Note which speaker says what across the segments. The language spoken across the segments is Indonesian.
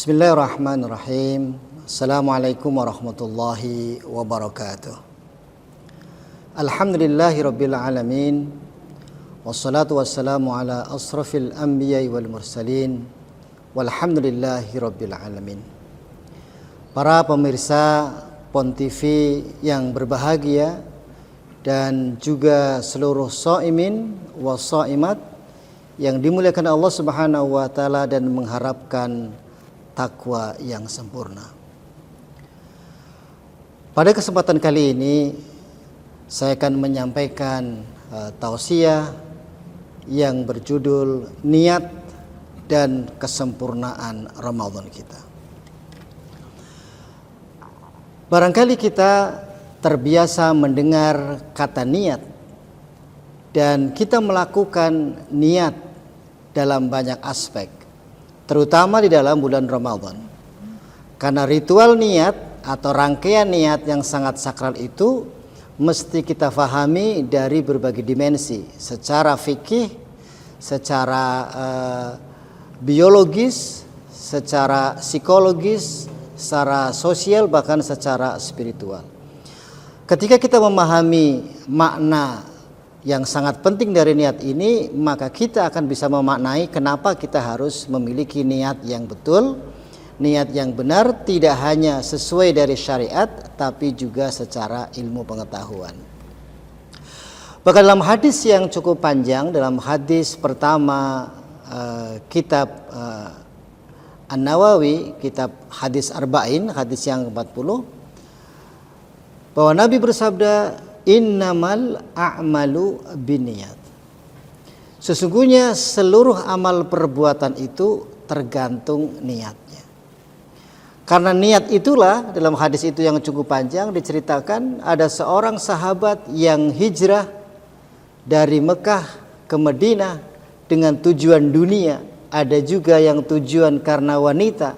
Speaker 1: Bismillahirrahmanirrahim. Assalamualaikum warahmatullahi wabarakatuh. Alhamdulillahi rabbil alamin. Wassalatu wassalamu ala asrafil anbiya'i wal mursalin. Walhamdulillahi rabbil alamin. Para pemirsa PON TV yang berbahagia dan juga seluruh shaimin wa shaimat yang dimuliakan Allah Subhanahu wa taala dan mengharapkan takwa yang sempurna. Pada kesempatan kali ini saya akan menyampaikan tausiah yang berjudul niat dan kesempurnaan Ramadan kita. Barangkali kita terbiasa mendengar kata niat dan kita melakukan niat dalam banyak aspek, terutama di dalam bulan Ramadan. Karena ritual niat atau rangkaian niat yang sangat sakral itu mesti kita fahami dari berbagai dimensi, secara fikih, secara biologis, secara psikologis, secara sosial, bahkan secara spiritual. Ketika kita memahami makna yang sangat penting dari niat ini, maka kita akan bisa memaknai kenapa kita harus memiliki niat yang betul, niat yang benar, tidak hanya sesuai dari syariat, tapi juga secara ilmu pengetahuan. Bahkan dalam hadis yang cukup panjang, dalam hadis pertama kitab An-Nawawi, kitab hadis Arba'in, hadis yang ke-40, bahwa Nabi bersabda, innamal a'malu binniyat. Sesungguhnya seluruh amal perbuatan itu tergantung niatnya. Karena niat itulah, dalam hadis itu yang cukup panjang diceritakan ada seorang sahabat yang hijrah dari Mekah ke Madinah dengan tujuan dunia, ada juga yang tujuan karena wanita,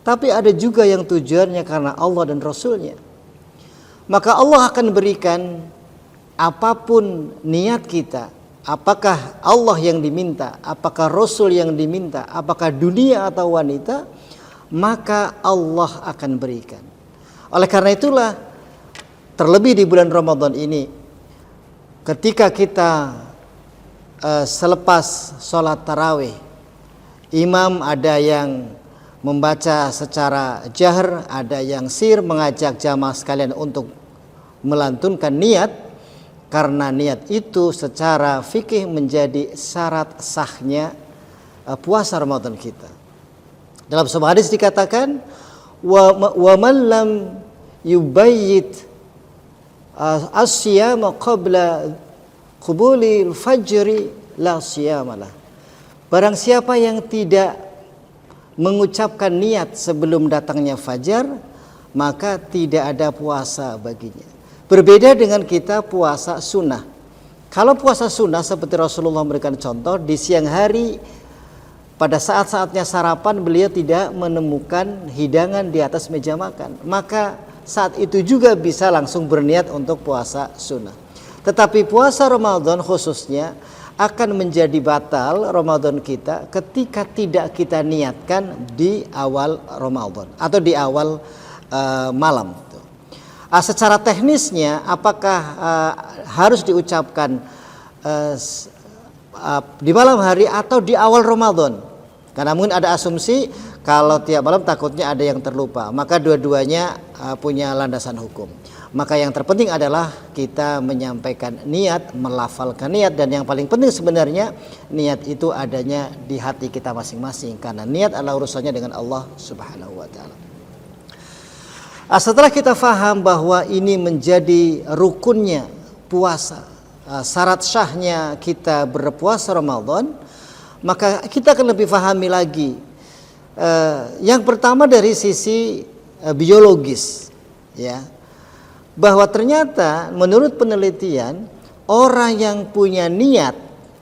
Speaker 1: tapi ada juga yang tujuannya karena Allah dan Rasulnya. Maka Allah akan berikan apapun niat kita, apakah Allah yang diminta, apakah Rasul yang diminta, apakah dunia atau wanita, maka Allah akan berikan. Oleh karena itulah, terlebih di bulan Ramadan ini, ketika kita selepas sholat tarawih, imam ada yang membaca secara jahr, ada yang sir, mengajak jamaah sekalian untuk melantunkan niat, karena niat itu secara fikih menjadi syarat sahnya puasa Ramadan kita. Dalam sebuah hadis dikatakan, wa man lam yubayyit as-siyama qabla qubulil fajri la siyamalah. Barang siapa yang tidak mengucapkan niat sebelum datangnya fajar, maka tidak ada puasa baginya. Berbeda dengan kita puasa sunnah. Kalau puasa sunnah seperti Rasulullah memberikan contoh, di siang hari pada saat-saatnya sarapan beliau tidak menemukan hidangan di atas meja makan, maka saat itu juga bisa langsung berniat untuk puasa sunnah. Tetapi puasa Ramadan khususnya akan menjadi batal Ramadan kita ketika tidak kita niatkan di awal Ramadan atau di awal malam. Secara teknisnya apakah harus diucapkan di malam hari atau di awal Ramadan? Karena mungkin ada asumsi kalau tiap malam takutnya ada yang terlupa, maka dua-duanya punya landasan hukum. Maka yang terpenting adalah kita menyampaikan niat, melafalkan niat, dan yang paling penting sebenarnya niat itu adanya di hati kita masing-masing, karena niat adalah urusannya dengan Allah Subhanahu wa taala. Setelah kita faham bahwa ini menjadi rukunnya puasa, syarat syahnya kita berpuasa Ramadan, maka kita akan lebih fahami lagi. Yang pertama dari sisi biologis, ya, bahwa ternyata menurut penelitian orang yang punya niat,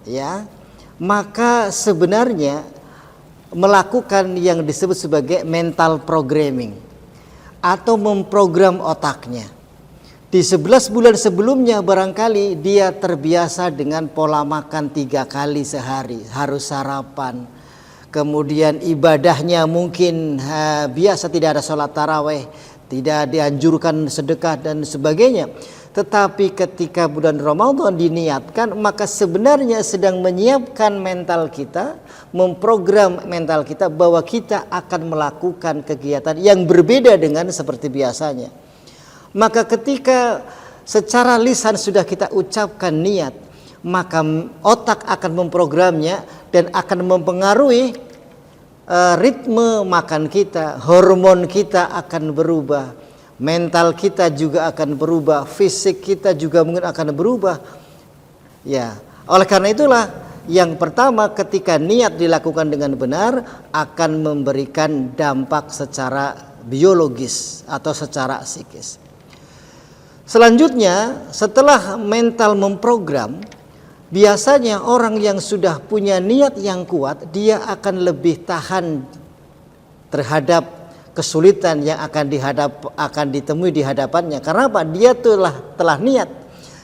Speaker 1: ya, maka sebenarnya melakukan yang disebut sebagai mental programming atau memprogram otaknya. Di 11 bulan sebelumnya barangkali dia terbiasa dengan pola makan 3 kali sehari, harus sarapan, kemudian ibadahnya mungkin biasa, tidak ada sholat taraweh, tidak dianjurkan sedekah dan sebagainya. Tetapi ketika bulan Ramadan diniatkan, maka sebenarnya sedang menyiapkan mental kita, memprogram mental kita bahwa kita akan melakukan kegiatan yang berbeda dengan seperti biasanya. Maka ketika secara lisan sudah kita ucapkan niat, maka otak akan memprogramnya dan akan mempengaruhi ritme makan kita, hormon kita akan berubah, mental kita juga akan berubah, fisik kita juga mungkin akan berubah. Ya, oleh karena itulah yang pertama, ketika niat dilakukan dengan benar akan memberikan dampak secara biologis atau secara psikis. Selanjutnya, setelah mental memprogram, biasanya orang yang sudah punya niat yang kuat, dia akan lebih tahan terhadap kesulitan yang akan ditemui di hadapannya. Karena apa? Dia telah niat.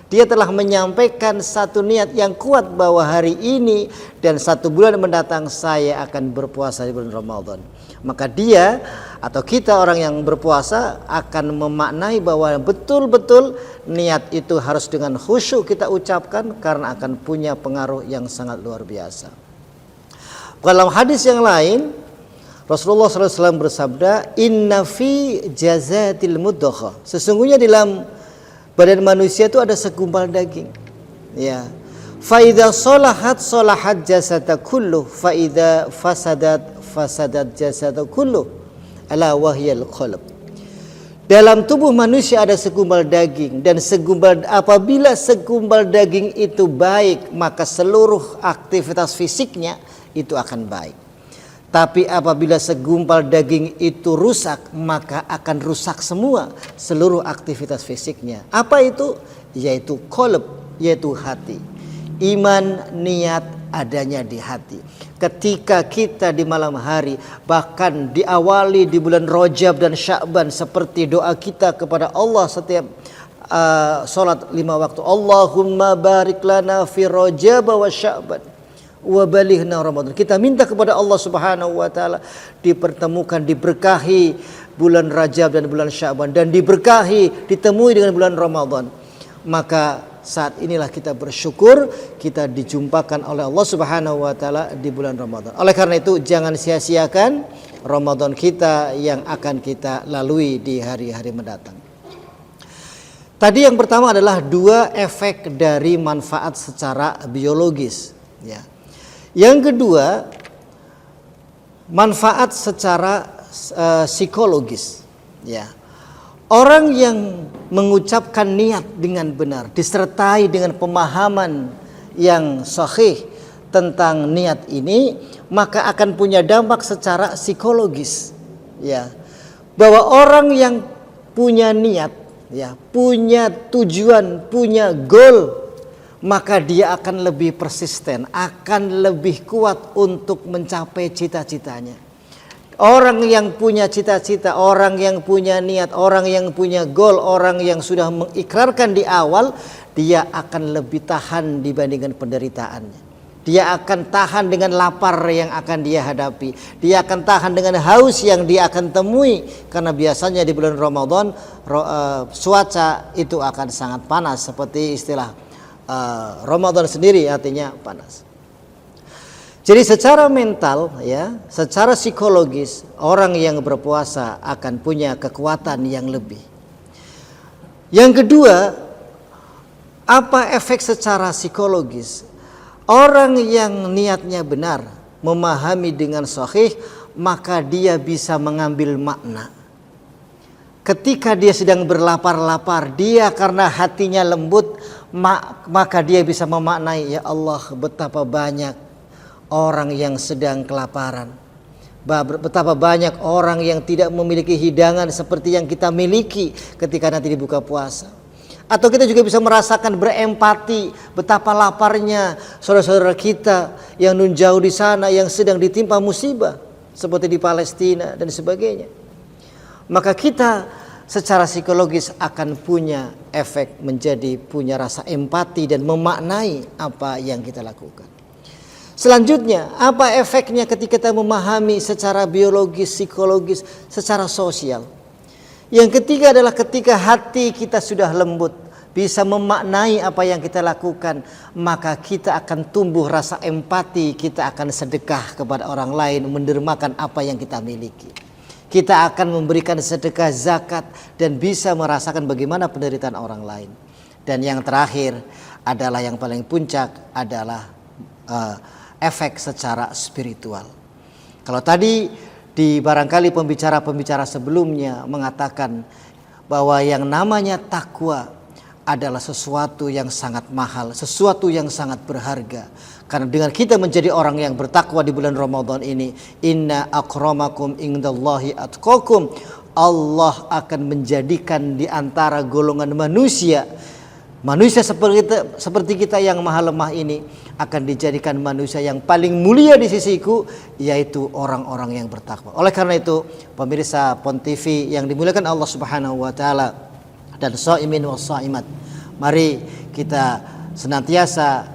Speaker 1: Dia telah menyampaikan satu niat yang kuat bahwa hari ini dan 1 bulan mendatang saya akan berpuasa di bulan Ramadan. Maka dia atau kita orang yang berpuasa akan memaknai bahwa betul-betul niat itu harus dengan khusyuk kita ucapkan, karena akan punya pengaruh yang sangat luar biasa. Dalam hadis yang lain, Rasulullah SAW bersabda, inna fi jazatil mudghah, sesungguhnya di dalam badan manusia itu ada segumpal daging. Ya. Fa idza salahat salahat jasada kullu, fa idza fasadat jasada kullu, ala wahyal qalb. Dalam tubuh manusia ada segumpal daging, dan apabila segumpal daging itu baik, maka seluruh aktivitas fisiknya itu akan baik. Tapi apabila segumpal daging itu rusak, maka akan rusak semua seluruh aktivitas fisiknya. Apa itu? Yaitu qalb, yaitu hati. Iman, niat adanya di hati. Ketika kita di malam hari, bahkan diawali di bulan Rajab dan Sya'ban, seperti doa kita kepada Allah setiap sholat 5 waktu, Allahumma barik lana fi Rajab wa Sya'ban wa balighna Ramadan. Kita minta kepada Allah Subhanahu wa taala dipertemukan, diberkahi bulan Rajab dan bulan Sya'ban, dan diberkahi, ditemui dengan bulan Ramadan. Maka saat inilah kita bersyukur kita dijumpakan oleh Allah Subhanahu wa taala di bulan Ramadan. Oleh karena itu jangan sia-siakan Ramadan kita yang akan kita lalui di hari-hari mendatang. Tadi yang pertama adalah 2 efek dari manfaat secara biologis, ya. Yang kedua, manfaat secara psikologis, ya. Orang yang mengucapkan niat dengan benar disertai dengan pemahaman yang sahih tentang niat ini, maka akan punya dampak secara psikologis, ya. Bahwa orang yang punya niat, ya, punya tujuan, punya goal, maka dia akan lebih persisten, akan lebih kuat untuk mencapai cita-citanya. Orang yang punya cita-cita, orang yang punya niat, orang yang punya goal, orang yang sudah mengikrarkan di awal, dia akan lebih tahan dibandingkan penderitaannya. Dia akan tahan dengan lapar yang akan dia hadapi. Dia akan tahan dengan haus yang dia akan temui. Karena biasanya di bulan Ramadan cuaca itu akan sangat panas, seperti istilah Ramadan sendiri artinya panas. Jadi secara mental, ya, secara psikologis, orang yang berpuasa akan punya kekuatan yang lebih. Yang kedua, apa efek secara psikologis? Orang yang niatnya benar, memahami dengan sahih, maka dia bisa mengambil makna. Ketika dia sedang berlapar-lapar, dia karena hatinya lembut, maka dia bisa memaknai, ya Allah, betapa banyak orang yang sedang kelaparan, betapa banyak orang yang tidak memiliki hidangan seperti yang kita miliki ketika nanti dibuka puasa. Atau kita juga bisa merasakan, berempati betapa laparnya saudara-saudara kita yang nun jauh di sana yang sedang ditimpa musibah seperti di Palestina dan sebagainya. Maka kita secara psikologis akan punya efek, menjadi punya rasa empati dan memaknai apa yang kita lakukan. Selanjutnya, apa efeknya ketika kita memahami secara biologis, psikologis, secara sosial? Yang ketiga adalah ketika hati kita sudah lembut, bisa memaknai apa yang kita lakukan, maka kita akan tumbuh rasa empati, kita akan sedekah kepada orang lain, mendermakan apa yang kita miliki. Kita akan memberikan sedekah zakat dan bisa merasakan bagaimana penderitaan orang lain. Dan yang terakhir adalah yang paling puncak adalah efek secara spiritual. Kalau tadi di barangkali pembicara-pembicara sebelumnya mengatakan bahwa yang namanya takwa adalah sesuatu yang sangat mahal, sesuatu yang sangat berharga. Karena dengan kita menjadi orang yang bertakwa di bulan Ramadan ini, inna akramakum indallahi atqakum, Allah akan menjadikan di antara golongan manusia seperti kita yang maha lemah ini akan dijadikan manusia yang paling mulia di sisiku, yaitu orang-orang yang bertakwa. Oleh karena itu, pemirsa Pon TV yang dimuliakan Allah Subhanahu wa taala dan shaimin was shaimat, mari kita senantiasa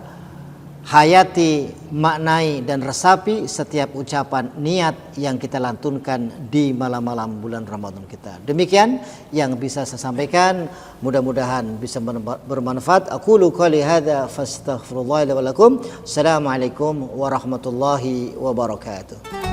Speaker 1: hayati, maknai dan resapi setiap ucapan niat yang kita lantunkan di malam-malam bulan Ramadan kita. Demikian yang bisa saya sampaikan, mudah-mudahan bisa bermanfaat. Aqulu qouli hadza fastaghfirullah li wa lakum. Assalamualaikum warahmatullahi wabarakatuh.